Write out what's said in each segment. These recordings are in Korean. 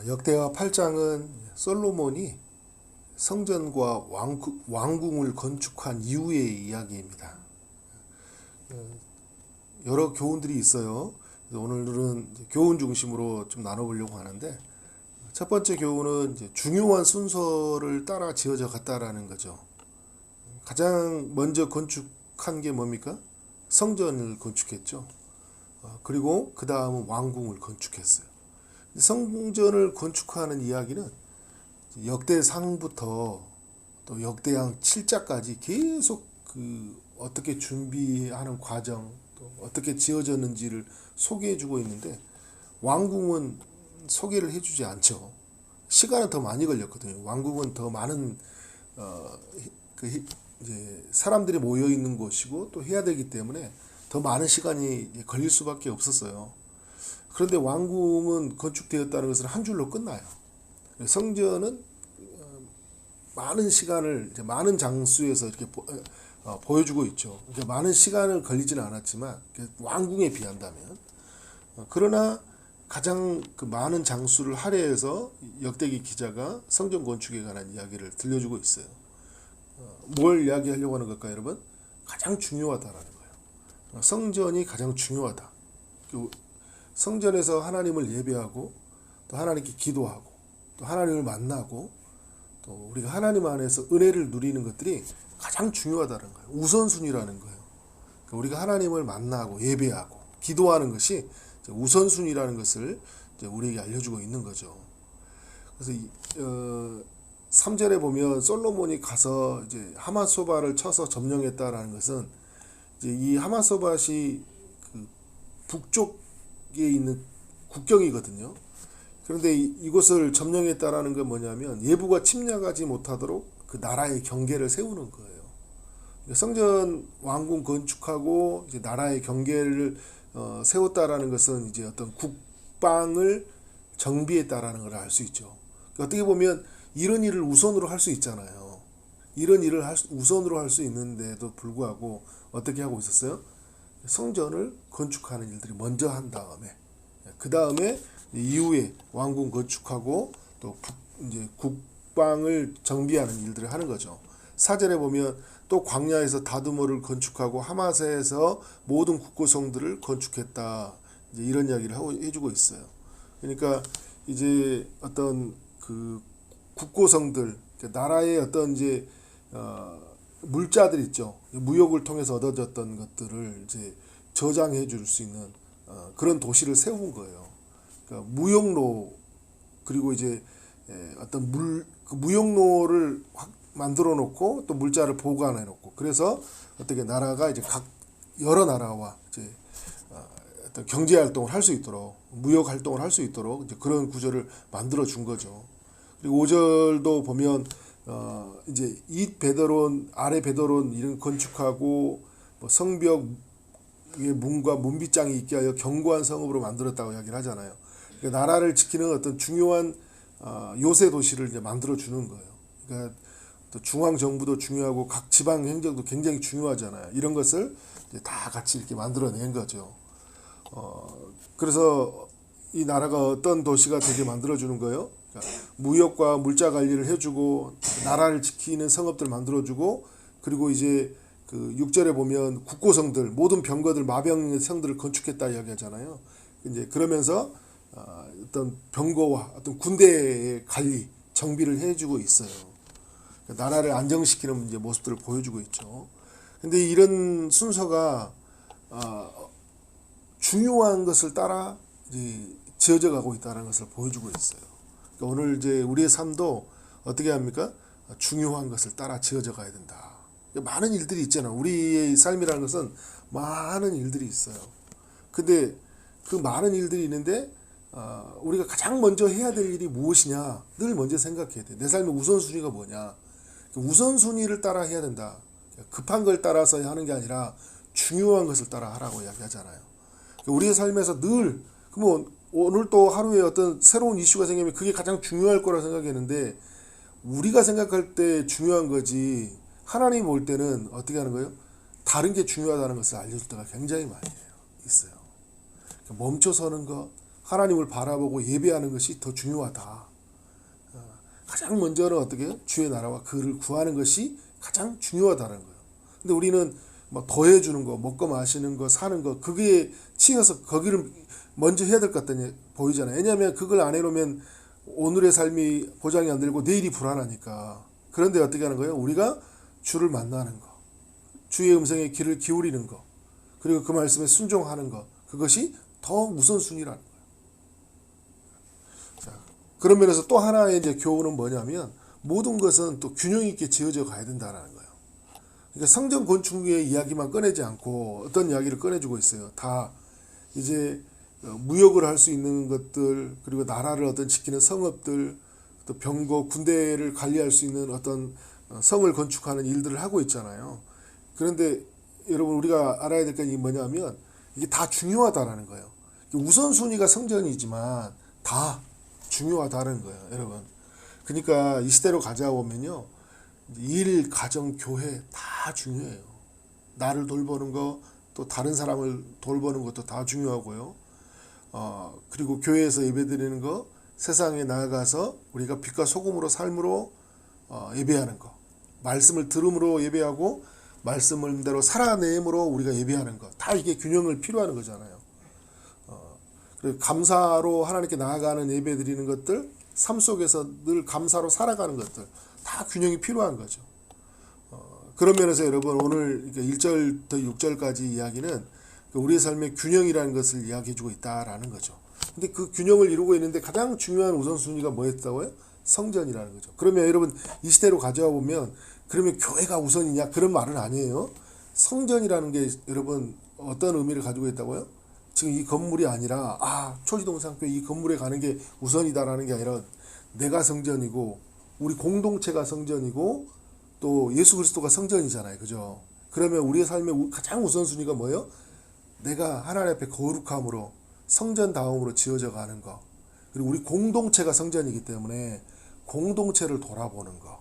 역대하 8장은 솔로몬이 성전과 왕궁을 건축한 이후의 이야기입니다. 여러 교훈들이 있어요. 오늘은 교훈 중심으로 좀 나눠보려고 하는데, 첫 번째 교훈은 이제 중요한 순서를 따라 지어져 갔다라는 거죠. 가장 먼저 건축한 게 뭡니까? 성전을 건축했죠. 그리고 그 다음은 왕궁을 건축했어요. 성전을 건축하는 이야기는 역대상부터 또 역대상 7자까지 계속 어떻게 준비하는 과정, 또 어떻게 지어졌는지를 소개해주고 있는데, 왕궁은 소개를 해주지 않죠. 시간은 더 많이 걸렸거든요. 왕궁은 더 많은 이제 사람들이 모여 있는 곳이고 또 해야 되기 때문에 더 많은 시간이 걸릴 수밖에 없었어요. 그런데 왕궁은 건축되었다는 것은 한 줄로 끝나요. 성전은 많은 시간을 이제 많은 장수에서 이렇게 보여주고 있죠. 많은 시간을 걸리지는 않았지만 왕궁에 비한다면, 그러나 가장 많은 장수를 할애해서 역대기 기자가 성전 건축에 관한 이야기를 들려주고 있어요. 뭘 이야기하려고 하는 걸까요, 여러분? 가장 중요하다라는 거예요. 성전이 가장 중요하다. 성전에서 하나님을 예배하고 또 하나님께 기도하고 또 하나님을 만나고 또 우리가 하나님 안에서 은혜를 누리는 것들이 가장 중요하다는 거예요. 우선순위라는 거예요. 우리가 하나님을 만나고 예배하고 기도하는 것이 우선순위라는 것을 우리에게 알려주고 있는 거죠. 그래서 3절에 보면 솔로몬이 가서 이제 하맛소바를 쳐서 점령했다라는 것은, 이제 이 하맛소바시 북쪽에 있는 국경이거든요. 그런데 이곳을 점령했다라는 건 뭐냐면 예부가 침략하지 못하도록 그 나라의 경계를 세우는 거예요. 성전 왕궁 건축하고 이제 나라의 경계를 세웠다라는 것은 이제 어떤 국방을 정비했다라는 걸 알 수 있죠. 어떻게 보면 이런 일을 우선으로 할 수 있잖아요. 이런 일을 우선으로 할 수 있는데도 불구하고 어떻게 하고 있었어요? 성전을 건축하는 일들이 먼저 한 다음에, 그 다음에 이후에 왕궁 건축하고 또 이제 국방을 정비하는 일들을 하는 거죠. 4절에 보면 또 광야에서 다두모를 건축하고 하마세에서 모든 국고성들을 건축했다. 이제 이런 이야기를 해주고 있어요. 그러니까 이제 어떤 국고성들, 나라의 어떤 이제 물자들 있죠. 무역을 통해서 얻어졌던 것들을 이제 저장해 줄 수 있는 그런 도시를 세운 거예요. 그러니까 무역로, 그리고 이제 어떤 무역로를 만들어 놓고 또 물자를 보관해 놓고, 그래서 어떻게 나라가 이제 여러 나라와 이제 어떤 경제 활동을 할 수 있도록, 무역 활동을 할 수 있도록 이제 그런 구조를 만들어 준 거죠. 그리고 5절도 보면 이제 잇 베드론, 아래 베드론 이런 건축하고 뭐 성벽 위에 문과 문빗장이 있게 하여 견고한 성읍으로 만들었다고 이야기를 하잖아요. 그러니까 나라를 지키는 어떤 중요한 요새 도시를 이제 만들어 주는 거예요. 그러니까 또 중앙 정부도 중요하고 각 지방 행정도 굉장히 중요하잖아요. 이런 것을 이제 다 같이 이렇게 만들어낸 거죠. 그래서 이 나라가 어떤 도시가 되게 만들어 주는 거예요. 그러니까 무역과 물자 관리를 해주고 나라를 지키는 성읍들 만들어주고, 그리고 이제 6절에 보면 국고성들, 모든 병거들, 마병의 성들을 건축했다 이야기하잖아요. 이제 그러면서 어떤 병거와 어떤 군대의 관리, 정비를 해주고 있어요. 나라를 안정시키는 이제 모습들을 보여주고 있죠. 근데 이런 순서가 중요한 것을 따라 이제 지어져 가고 있다는 것을 보여주고 있어요. 그러니까 오늘 이제 우리의 삶도 어떻게 합니까? 중요한 것을 따라 지어져 가야 된다. 많은 일들이 있잖아요. 우리의 삶이라는 것은 많은 일들이 있어요. 근데 그 많은 일들이 있는데 우리가 가장 먼저 해야 될 일이 무엇이냐, 늘 먼저 생각해야 돼. 내 삶의 우선순위가 뭐냐. 우선순위를 따라 해야 된다. 급한 걸 따라서 하는 게 아니라 중요한 것을 따라 하라고 이야기하잖아요. 우리의 삶에서 늘, 그러면 오늘 또 하루에 어떤 새로운 이슈가 생기면 그게 가장 중요할 거라 생각했는데, 우리가 생각할 때 중요한 거지 하나님 볼 때는 어떻게 하는 거예요? 다른 게 중요하다는 것을 알려줄 때가 굉장히 많이 있어요. 멈춰서는 것, 하나님을 바라보고 예배하는 것이 더 중요하다. 가장 먼저는 어떻게 주의 나라와 그를 구하는 것이 가장 중요하다는 거예요. 근데 우리는 뭐 더해주는 거, 먹고 마시는 거, 사는 거, 그게 치여서 거기를 먼저 해야 될 것 같다니 보이잖아요. 왜냐하면 그걸 안 해놓으면 오늘의 삶이 보장이 안 되고 내일이 불안하니까. 그런데 어떻게 하는 거예요? 우리가 주를 만나는 거, 주의 음성에 귀를 기울이는 거, 그리고 그 말씀에 순종하는 거, 그것이 더 우선순위라는 거예요. 자, 그런 면에서 또 하나의 이제 교훈은 뭐냐면 모든 것은 또 균형 있게 지어져 가야 된다는 거예요. 그러니까 성전 건축의 이야기만 꺼내지 않고 어떤 이야기를 꺼내주고 있어요. 다 이제 무역을 할 수 있는 것들, 그리고 나라를 어떤 지키는 성읍들, 또 병거, 군대를 관리할 수 있는 어떤 성을 건축하는 일들을 하고 있잖아요. 그런데 여러분 우리가 알아야 될 게 뭐냐면 이게 다 중요하다라는 거예요. 우선순위가 성전이지만 다 중요하다는 거예요, 여러분. 그러니까 이 시대로 가져보면요, 일, 가정, 교회 다 중요해요. 나를 돌보는 거, 또 다른 사람을 돌보는 것도 다 중요하고요. 그리고 교회에서 예배드리는 거, 세상에 나아가서 우리가 빛과 소금으로 삶으로 예배하는 거, 말씀을 들음으로 예배하고 말씀대로 살아내므로 우리가 예배하는 거, 다 이게 균형을 필요하는 거잖아요. 그리고 감사로 하나님께 나아가는 예배 드리는 것들, 삶 속에서 늘 감사로 살아가는 것들, 다 균형이 필요한 거죠. 그런 면에서 여러분 오늘 1절부터 6절까지 이야기는 우리의 삶의 균형이라는 것을 이야기해주고 있다라는 거죠. 근데 그 균형을 이루고 있는데 가장 중요한 우선순위가 뭐였다고요? 성전이라는 거죠. 그러면 여러분 이 시대로 가져와 보면 그러면 교회가 우선이냐? 그런 말은 아니에요. 성전이라는 게 여러분 어떤 의미를 가지고 있다고요? 지금 이 건물이 아니라 초지동산교회 이 건물에 가는 게 우선이다라는 게 아니라 내가 성전이고 우리 공동체가 성전이고 또 예수 그리스도가 성전이잖아요. 그죠? 그러면 우리의 삶의 가장 우선순위가 뭐예요? 내가 하나님 앞에 거룩함으로 성전다움으로 지어져 가는 거. 그리고 우리 공동체가 성전이기 때문에 공동체를 돌아보는 거.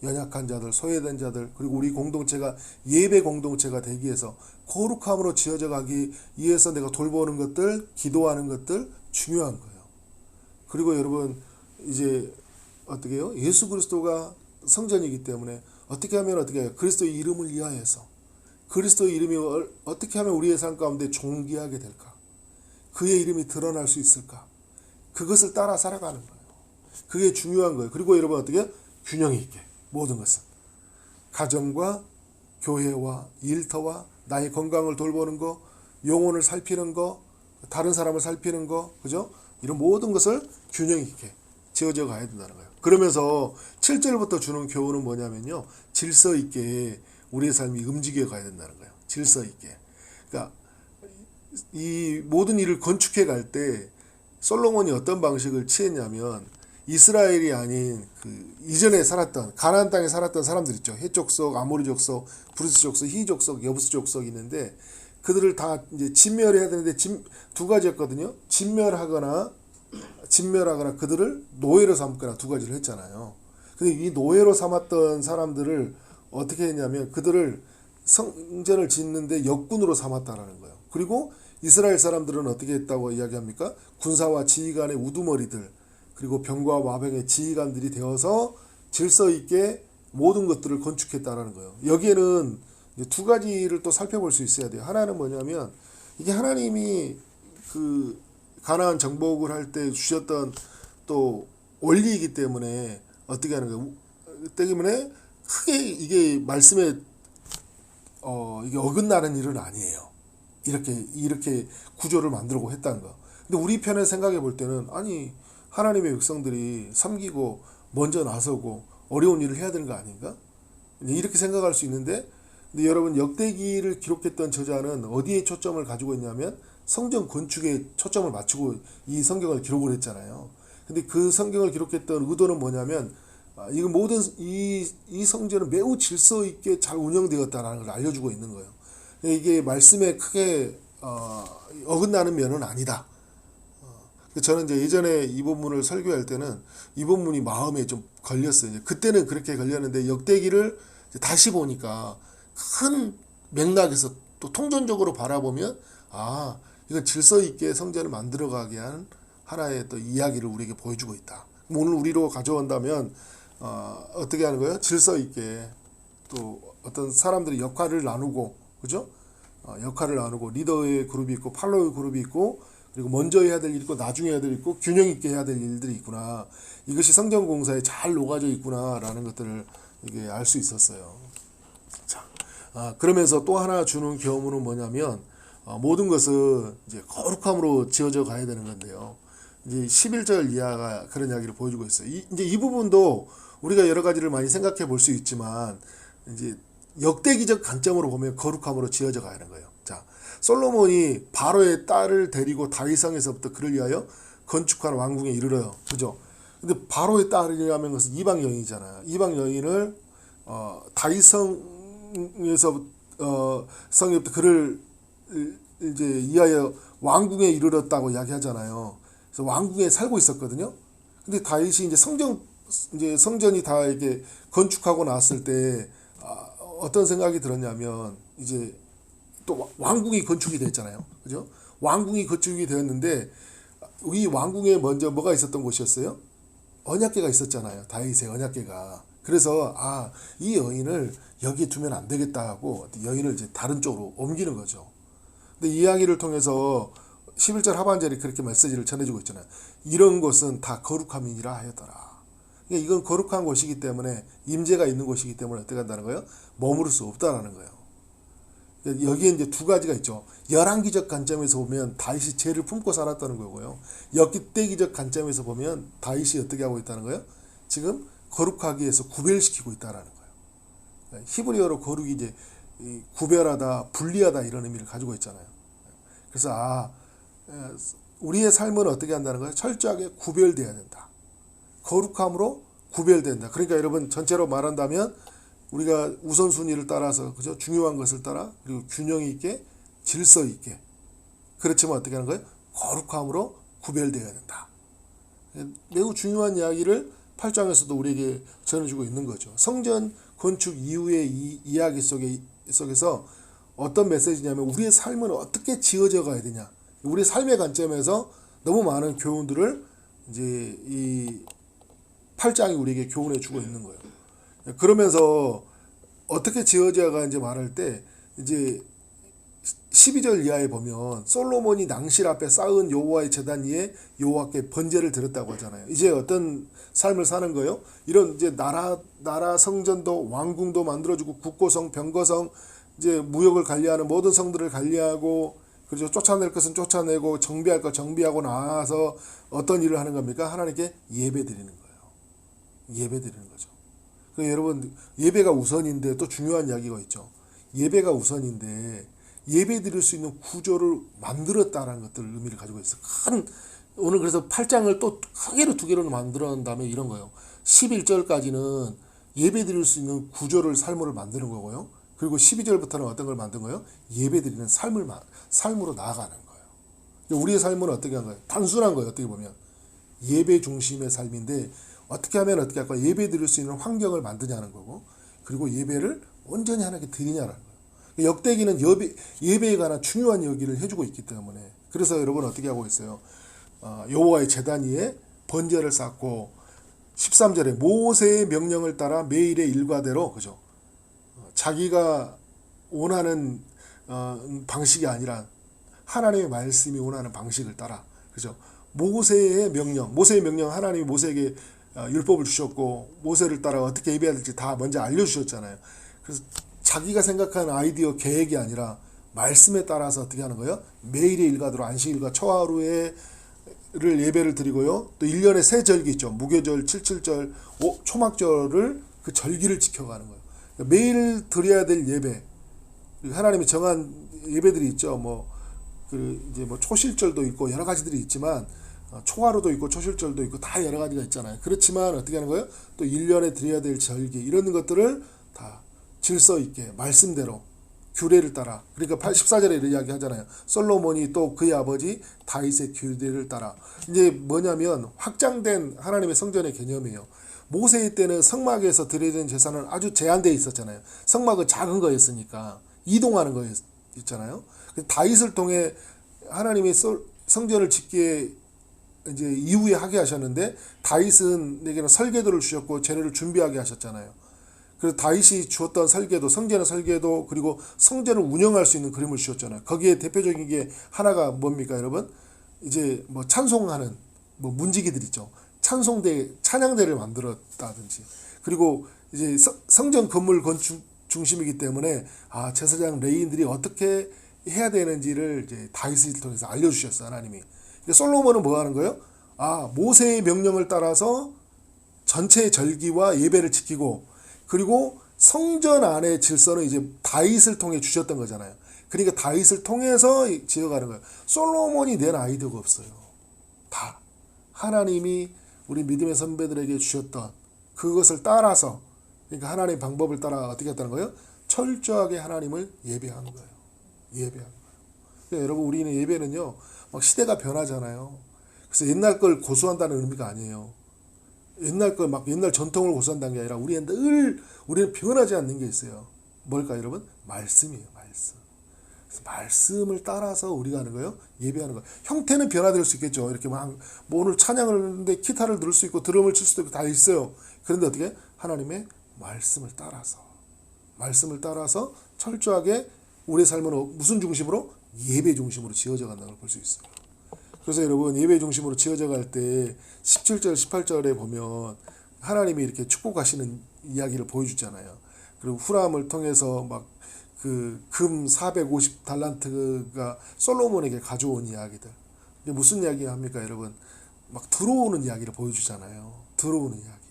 연약한 자들, 소외된 자들, 그리고 우리 공동체가 예배 공동체가 되기 위해서 거룩함으로 지어져 가기 위해서 내가 돌보는 것들, 기도하는 것들 중요한 거예요. 그리고 여러분 이제 어떻게 해요? 예수 그리스도가 성전이기 때문에 어떻게 하면 어떻게 해요? 그리스도의 이름을 위하여서 그리스도의 이름이 어떻게 하면 우리의 삶 가운데 존귀하게 될까? 그의 이름이 드러날 수 있을까? 그것을 따라 살아가는 거예요. 그게 중요한 거예요. 그리고 여러분 어떻게 해요? 균형 있게 모든 것은 가정과 교회와 일터와 나의 건강을 돌보는 거, 영혼을 살피는 거, 다른 사람을 살피는 거, 그죠? 이런 모든 것을 균형 있게 지어져 가야 된다는 거예요. 그러면서 7절부터 주는 교훈은 뭐냐면요, 질서 있게 우리의 삶이 움직여 가야 된다는 거예요. 질서 있게. 그러니까 이 모든 일을 건축해 갈 때 솔로몬이 어떤 방식을 취했냐면 이스라엘이 아닌 그 이전에 살았던 가나안 땅에 살았던 사람들 있죠. 헷 족속, 아모리 족속, 브리스 족속, 히 족속, 여부스 족속이 있는데 그들을 다 이제 진멸해야 되는데 두 가지였거든요. 진멸하거나 그들을 노예로 삼거나 두 가지를 했잖아요. 근데 이 노예로 삼았던 사람들을 어떻게 했냐면 그들을 성전을 짓는데 역군으로 삼았다라는 거예요. 그리고 이스라엘 사람들은 어떻게 했다고 이야기합니까? 군사와 지휘관의 우두머리들, 그리고 병과 마병의 지휘관들이 되어서 질서 있게 모든 것들을 건축했다라는 거예요. 여기에는 두 가지를 또 살펴볼 수 있어야 돼요. 하나는 뭐냐면 이게 하나님이 그 가나안 정복을 할 때 주셨던 또 원리이기 때문에 어떻게 하는 거예요? 때문에 크게 이게 말씀에 이게 어긋나는 일은 아니에요. 이렇게 구조를 만들고 했다는 거. 근데 우리 편에 생각해 볼 때는 아니 하나님의 백성들이 섬기고 먼저 나서고 어려운 일을 해야 되는 거 아닌가? 이렇게 생각할 수 있는데, 근데 여러분 역대기를 기록했던 저자는 어디에 초점을 가지고 있냐면 성전 건축에 초점을 맞추고 이 성경을 기록을 했잖아요. 근데 그 성경을 기록했던 의도는 뭐냐면 이거 모든 이 성전은 매우 질서 있게 잘 운영되었다라는 걸 알려주고 있는 거예요. 이게 말씀에 크게 어긋나는 면은 아니다. 저는 이제 예전에 이 본문을 설교할 때는 이 본문이 마음에 좀 걸렸어요. 그때는 그렇게 걸렸는데 역대기를 다시 보니까 큰 맥락에서 또 통전적으로 바라보면 이건 질서 있게 성전을 만들어가게 한 하나의 또 이야기를 우리에게 보여주고 있다. 오늘 우리로 가져온다면 어떻게 하는 거예요? 질서 있게 또 어떤 사람들이 역할을 나누고, 그죠? 역할을 나누고 리더의 그룹이 있고 팔로워의 그룹이 있고, 그리고 먼저 해야 될 일 있고 나중에 해야 될 일 있고 균형 있게 해야 될 일들이 있구나. 이것이 성전 공사에 잘 녹아져 있구나라는 것들을 이게 알 수 있었어요. 자, 그러면서 또 하나 주는 교훈은 뭐냐면 모든 것은 이제 거룩함으로 지어져 가야 되는 건데요. 이제 11절 이하가 그런 이야기를 보여주고 있어요. 이제 이 부분도 우리가 여러 가지를 많이 생각해 볼 수 있지만 이제 역대기적 관점으로 보면 거룩함으로 지어져 가야 하는 거예요. 자, 솔로몬이 바로의 딸을 데리고 다윗성에서부터 그를 위하여 건축한 왕궁에 이르러요. 그죠? 근데 바로의 딸이라는 것은 이방 여인이잖아요. 이방 여인을 다윗성에서 성에부터 그를 이제 이하여 왕궁에 이르렀다고 이야기하잖아요. 그래서 왕궁에 살고 있었거든요. 근데 다윗이 이제 성전이 다 이렇게 건축하고 나왔을 때 어떤 생각이 들었냐면 이제 또 왕궁이 건축이 됐잖아요. 그죠? 왕궁이 건축이 되었는데 이 왕궁에 먼저 뭐가 있었던 곳이었어요? 언약궤가 있었잖아요. 다윗의 언약궤가. 그래서 이 여인을 여기에 두면 안 되겠다 하고 여인을 이제 다른 쪽으로 옮기는 거죠. 근데 이 이야기를 통해서 11절 하반절이 그렇게 메시지를 전해주고 있잖아요. 이런 곳은 다 거룩함이니라 하였더라. 그러니까 이건 거룩한 곳이기 때문에 임재가 있는 곳이기 때문에 어떻게 한다는 거예요? 머무를 수 없다라는 거예요. 여기에 이제 두 가지가 있죠. 열왕기적 관점에서 보면 다윗이 죄를 품고 살았다는 거고요. 역대기적 관점에서 보면 다윗이 어떻게 하고 있다는 거예요? 지금 거룩하기 위해서 구별시키고 있다라는 거예요. 히브리어로 거룩이 이제 구별하다, 분리하다 이런 의미를 가지고 있잖아요. 그래서 우리의 삶은 어떻게 한다는 거예요? 철저하게 구별돼야 된다. 거룩함으로 구별된다. 그러니까 여러분 전체로 말한다면 우리가 우선순위를 따라서 그죠? 중요한 것을 따라 그리고 균형 있게 질서 있게 그렇지만 어떻게 하는 거예요? 거룩함으로 구별되어야 된다. 매우 중요한 이야기를 8장에서도 우리에게 전해주고 있는 거죠. 성전 건축 이후의 이 이야기 속에서 어떤 메시지냐면 우리의 삶은 어떻게 지어져 가야 되냐. 우리의 삶의 관점에서 너무 많은 교훈들을 이제 이 8장이 우리에게 교훈해 주고 있는 거예요. 그러면서 어떻게 지어져야 가는지 말할 때 이제 12절 이하에 보면 솔로몬이 낭실 앞에 쌓은 여호와의 제단 위에 여호와께 번제를 드렸다고 하잖아요. 이제 어떤 삶을 사는 거예요? 이런 이제 나라 성전도 왕궁도 만들어주고 국고성, 병거성 이제 무역을 관리하는 모든 성들을 관리하고 그래서 쫓아낼 것은 쫓아내고 정비할 것 정비하고 나서 어떤 일을 하는 겁니까? 하나님께 예배 드리는 거예요. 예배 드리는 거죠. 여러분 예배가 우선인데 또 중요한 이야기가 있죠. 예배가 우선인데 예배 드릴 수 있는 구조를 만들었다는 것들 의미를 가지고 있어요. 오늘 그래서 8장을 또 크게로 두 개로 만들어낸 다음에 이런 거예요. 11절까지는 예배 드릴 수 있는 구조를 삶으로 만드는 거고요. 그리고 12절부터는 어떤 걸 만든 거예요? 예배 드리는 삶으로 나아가는 거예요. 우리의 삶은 어떻게 한 거예요? 단순한 거예요. 어떻게 보면 예배 중심의 삶인데 어떻게 하면 어떻게 할까? 예배 드릴 수 있는 환경을 만드냐는 거고 그리고 예배를 온전히 하나님께 드리냐라는 거예요. 역대기는 예배에 관한 중요한 얘기를 해주고 있기 때문에 그래서 여러분 어떻게 하고 있어요? 여호와의 제단 위에 번제를 쌓고 13절에 모세의 명령을 따라 매일의 일과대로 그죠? 자기가 원하는 방식이 아니라 하나님의 말씀이 원하는 방식을 따라 그죠? 모세의 명령 하나님이 모세에게 율법을 주셨고 모세를 따라 어떻게 예배해야 될지 다 먼저 알려주셨잖아요. 그래서 자기가 생각하는 아이디어 계획이 아니라 말씀에 따라서 어떻게 하는 거예요? 매일의 일과대로 안식일과 초하루를 예배를 드리고요. 또 1년에 세 절기 있죠. 무교절, 칠칠절, 초막절을 그 절기를 지켜가는 거예요. 그러니까 매일 드려야 될 예배 하나님이 정한 예배들이 있죠. 이제 초실절도 있고 여러 가지들이 있지만 초하루도 있고 초실절도 있고 다 여러 가지가 있잖아요. 그렇지만 어떻게 하는 거예요? 또 1년에 드려야 될 절기 이런 것들을 다 질서 있게 말씀대로 규례를 따라 그러니까 14절에 이야기 하잖아요. 솔로몬이 또 그의 아버지 다윗의 규례를 따라 이제 뭐냐면 확장된 하나님의 성전의 개념이에요. 모세의 때는 성막에서 드려야 제사는 아주 제한되어 있었잖아요. 성막은 작은 거였으니까 이동하는 거였잖아요. 다윗을 통해 하나님의 성전을 짓기에 이제 이후에 하게 하셨는데 다윗은 내게는 설계도를 주셨고 제례를 준비하게 하셨잖아요. 그래서 다윗이 주었던 설계도, 성전의 설계도, 그리고 성전을 운영할 수 있는 그림을 주셨잖아요. 거기에 대표적인 게 하나가 뭡니까, 여러분? 이제 뭐 찬송하는 뭐 문지기들 있죠. 찬송대, 찬양대를 만들었다든지. 그리고 이제 성전 건물 건축 중심이기 때문에 제사장 레위인들이 어떻게 해야 되는지를 이제 다윗을 통해서 알려주셨어요, 하나님이. 그러니까 솔로몬은 뭐 하는 거예요? 모세의 명령을 따라서 전체의 절기와 예배를 지키고, 그리고 성전 안의 질서는 이제 다윗을 통해 주셨던 거잖아요. 그러니까 다윗을 통해서 지어가는 거예요. 솔로몬이 낸 아이디어가 없어요. 다 하나님이 우리 믿음의 선배들에게 주셨던 그것을 따라서, 그러니까 하나님의 방법을 따라 어떻게 했다는 거예요? 철저하게 하나님을 예배하는 거예요. 예배하는 거예요. 그러니까 여러분, 우리는 예배는요, 막 시대가 변하잖아요. 그래서 옛날 걸 고수한다는 의미가 아니에요. 옛날 걸 막 옛날 전통을 고수한다는 게 아니라 우리는 변하지 않는 게 있어요. 뭘까, 여러분? 말씀이에요, 말씀. 그래서 말씀을 따라서 우리가 하는 거예요. 예배하는 거예요. 형태는 변화될 수 있겠죠. 이렇게 막 뭐 오늘 찬양을 하는데 기타를 들을 수 있고 드럼을 칠 수도 있고 다 있어요. 그런데 어떻게? 하나님의 말씀을 따라서 철저하게 우리의 삶은 무슨 중심으로? 예배 중심으로 지어져 간다는 걸 볼 수 있어요. 그래서 여러분, 예배 중심으로 지어져 갈 때 17절, 18절에 보면 하나님이 이렇게 축복하시는 이야기를 보여주잖아요. 그리고 후람을 통해서 막 그 금 450달란트가 솔로몬에게 가져온 이야기들. 이게 무슨 이야기 합니까, 여러분? 막 들어오는 이야기를 보여주잖아요. 들어오는 이야기.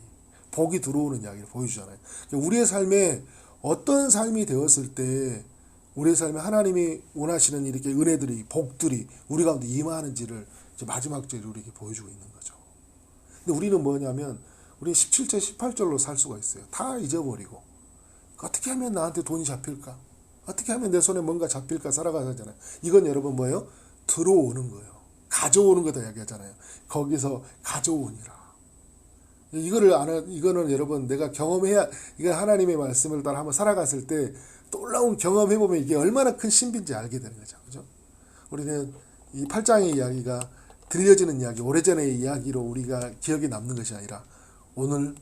복이 들어오는 이야기를 보여주잖아요. 우리의 삶에 어떤 삶이 되었을 때 우리의 삶에 하나님이 원하시는 이렇게 은혜들이, 복들이 우리 가운데 임하는지를 이제 마지막 절에 우리에게 보여주고 있는 거죠. 근데 우리는 뭐냐면, 우리는 17절, 18절로 살 수가 있어요. 다 잊어버리고. 어떻게 하면 나한테 돈이 잡힐까? 어떻게 하면 내 손에 뭔가 잡힐까? 살아가잖아요. 이건 여러분 뭐예요? 들어오는 거예요. 가져오는 거다 이야기하잖아요. 거기서 가져오니라. 이거는 여러분 내가 경험해야, 이거 하나님의 말씀을 따라 한번 살아갔을 때 놀라운 경험해보면 이게 얼마나 큰 신비인지 알게 되는 거죠. 그죠? 우리는 이 8장의 이야기가 들려지는 이야기, 오래전의 이야기로 우리가 기억에 남는 것이 아니라 오늘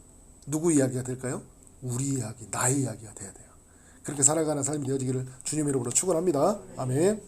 누구 이야기가 될까요? 우리 이야기, 나의 이야기가 돼야 돼요. 그렇게 살아가는 삶이 되어지기를 주님의 이름으로 축원합니다. 아멘.